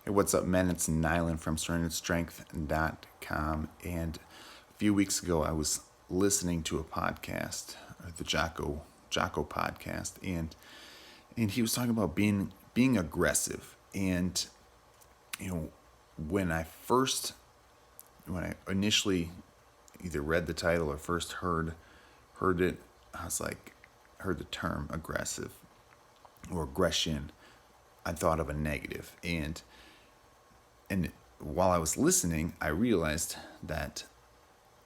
Hey, what's up, men? It's Nilan from SurrenderedStrength.com. And a few weeks ago, I was listening to a podcast, the Jocko podcast, and he was talking about being aggressive. And you know, when I initially either read the title or first heard it, I was like, heard the term aggressive or aggression, I thought of a negative. And while I was listening, I realized that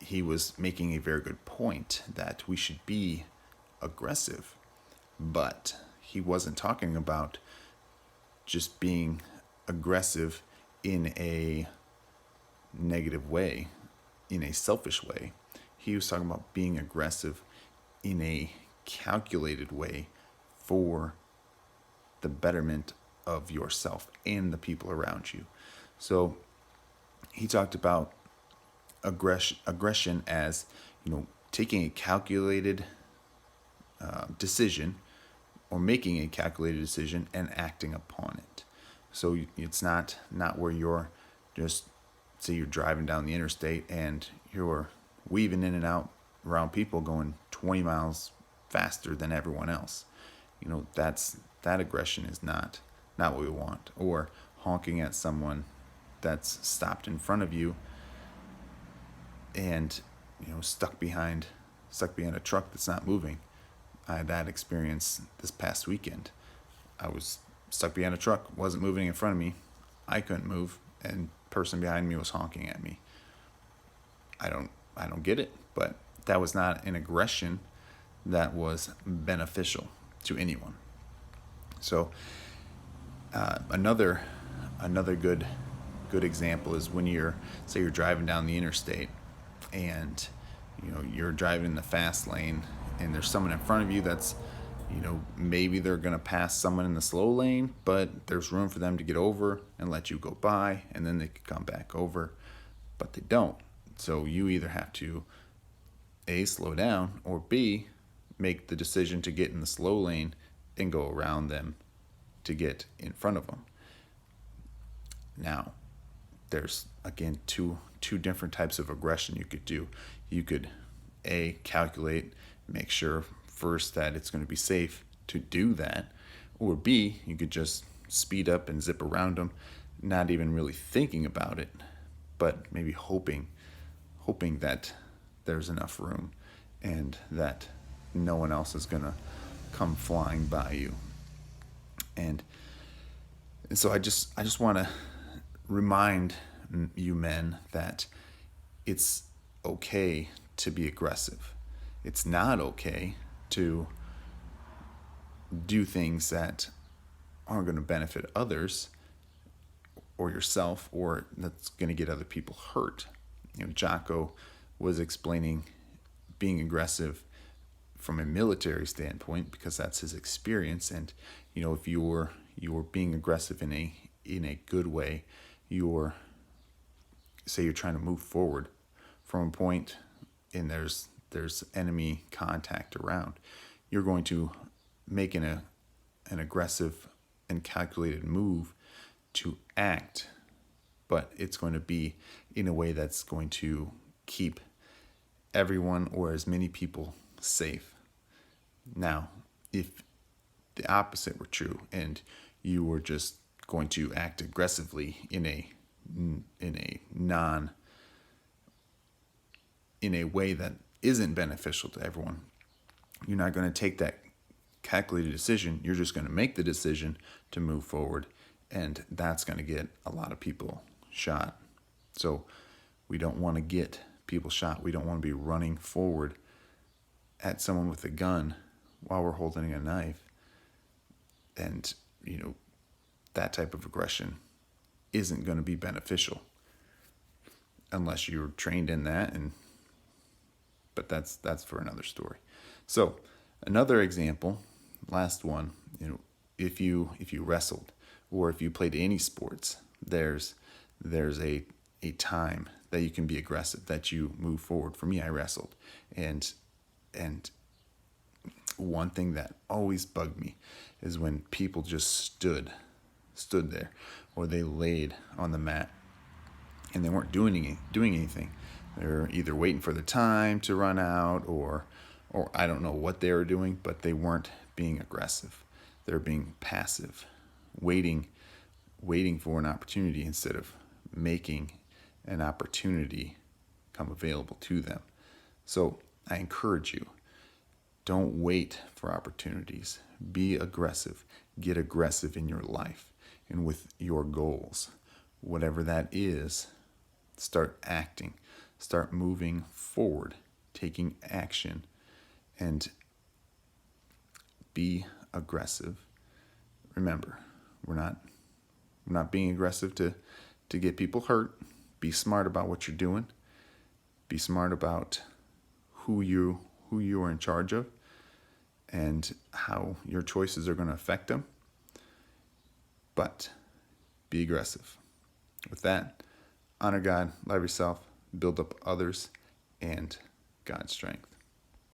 he was making a very good point that we should be aggressive, but he wasn't talking about just being aggressive in a negative way, in a selfish way. He was talking about being aggressive in a calculated way for the betterment of yourself and the people around you. So he talked about aggression as, taking a calculated decision or making a calculated decision and acting upon it. So it's not where you're just, say you're driving down the interstate and you're weaving in and out around people going 20 miles faster than everyone else. That aggression is not what we want. Or honking at someone that's stopped in front of you and stuck behind a truck that's not moving. I had that experience this past weekend. I was stuck behind a truck, wasn't moving in front of me. I couldn't move, and the person behind me was honking at me. I don't get it, but that was not an aggression that was beneficial to anyone. So another good example is when you're driving down the interstate and you're driving in the fast lane and there's someone in front of you that's maybe they're going to pass someone in the slow lane, but there's room for them to get over and let you go by, and then they could come back over, but they don't. So you either have to A, slow down, or B, make the decision to get in the slow lane and go around them to get in front of them. Now, there's again two different types of aggression you could do. You could A, calculate, make sure first that it's going to be safe to do that, or B, you could just speed up and zip around them, not even really thinking about it, but maybe hoping that there's enough room and that no one else is going to come flying by you. And so I just want to remind you men that it's okay to be aggressive. It's not okay to do things that aren't going to benefit others or yourself, or that's going to get other people hurt. Jocko was explaining being aggressive from a military standpoint because that's his experience. And if you're being aggressive in a good way, you're trying to move forward from a point and there's enemy contact around, you're going to make an aggressive and calculated move to act, but it's going to be in a way that's going to keep everyone or as many people safe. Now, if the opposite were true and you were just going to act aggressively in a way that isn't beneficial to everyone, you're not going to take that calculated decision. You're just going to make the decision to move forward, and that's going to get a lot of people shot. So we don't want to get people shot. We don't want to be running forward at someone with a gun while we're holding a knife. And that type of aggression isn't going to be beneficial unless you're trained in that, but that's for another story. So another example, last one, if you wrestled or if you played any sports, there's a time that you can be aggressive, that you move forward. For me, I wrestled, and one thing that always bugged me is when people just stood there, or they laid on the mat and they weren't doing anything. They're either waiting for the time to run out, or I don't know what they were doing, but they weren't being aggressive. They're being passive, waiting for an opportunity instead of making an opportunity come available to them. So I encourage you, don't wait for opportunities. Be aggressive. Get aggressive in your life and with your goals. Whatever that is, start acting. Start moving forward, taking action, and be aggressive. Remember, we're not being aggressive to get people hurt. Be smart about what you're doing. Be smart about who you are in charge of and how your choices are going to affect them. But be aggressive. With that, honor God, love yourself, build up others, and God's strength.